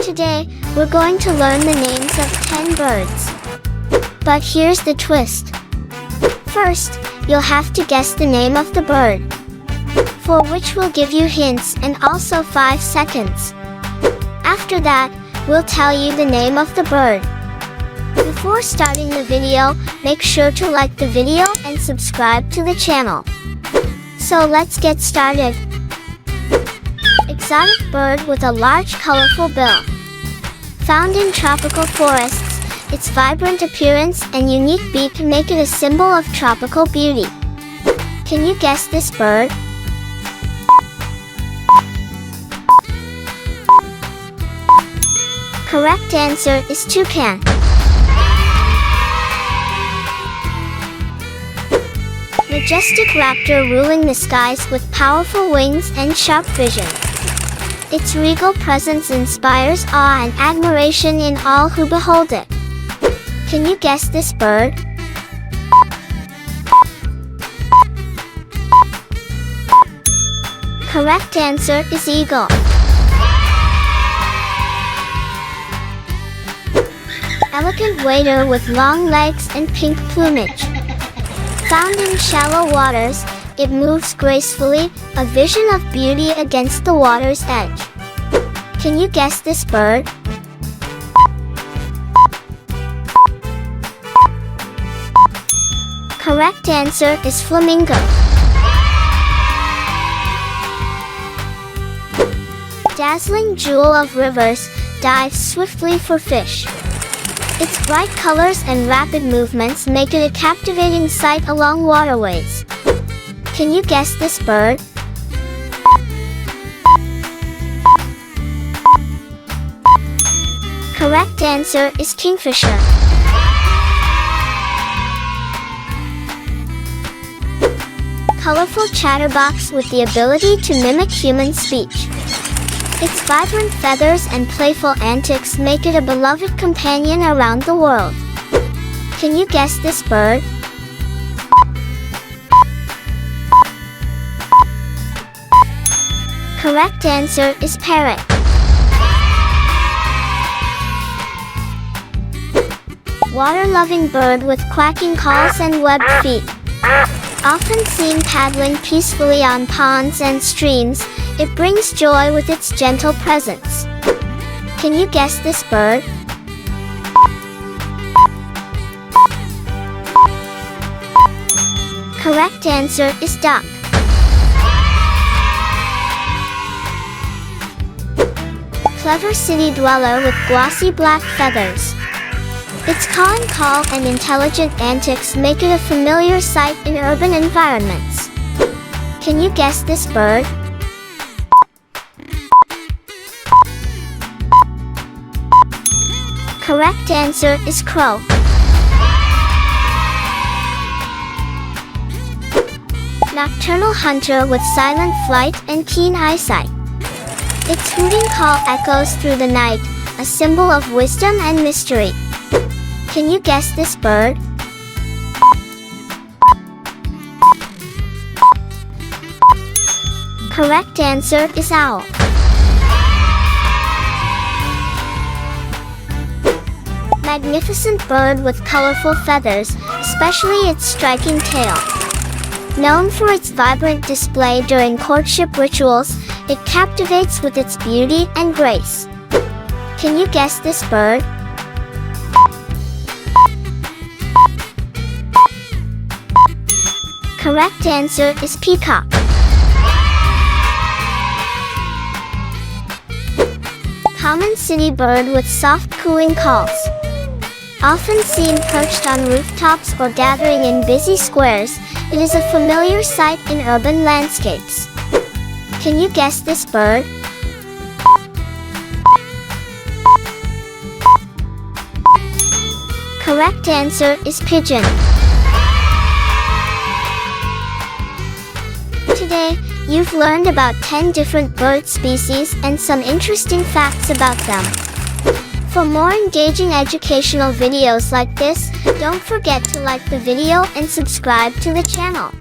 Today, we're going to learn the names of 10 birds. But here's the twist. First, you'll have to guess the name of the bird, for which we'll give you hints and also 5 seconds. After that, we'll tell you the name of the bird. Before starting the video, make sure to like the video and subscribe to the channel. So let's get started. Exotic bird with a large colorful bill. Found in tropical forests, its vibrant appearance and unique beak make it a symbol of tropical beauty. Can you guess this bird? Correct answer is toucan. Majestic raptor ruling the skies with powerful wings and sharp vision. Its regal presence inspires awe and admiration in all who behold it. Can you guess this bird? Correct answer is eagle. Elegant wader with long legs and pink plumage. Found in shallow waters, it moves gracefully, a vision of beauty against the water's edge. Can you guess this bird? Correct answer is flamingo. Dazzling jewel of rivers, dives swiftly for fish. Its bright colors and rapid movements make it a captivating sight along waterways. Can you guess this bird? Correct answer is kingfisher. Colorful chatterbox with the ability to mimic human speech. Its vibrant feathers and playful antics make it a beloved companion around the world. Can you guess this bird? Correct answer is parrot. Water-loving bird with quacking calls and webbed feet. Often seen paddling peacefully on ponds and streams, it brings joy with its gentle presence. Can you guess this bird? Correct answer is duck. Clever city dweller with glossy black feathers. Its cawing call and intelligent antics make it a familiar sight in urban environments. Can you guess this bird? Correct answer is crow. Nocturnal hunter with silent flight and keen eyesight. Its hooting call echoes through the night, a symbol of wisdom and mystery. Can you guess this bird? Correct answer is owl. Magnificent bird with colorful feathers, especially its striking tail. Known for its vibrant display during courtship rituals, it captivates with its beauty and grace. Can you guess this bird? Correct answer is peacock. Common city bird with soft cooing calls. Often seen perched on rooftops or gathering in busy squares, it is a familiar sight in urban landscapes. Can you guess this bird? Correct answer is pigeon. Today, you've learned about 10 different bird species and some interesting facts about them. For more engaging educational videos like this, don't forget to like the video and subscribe to the channel.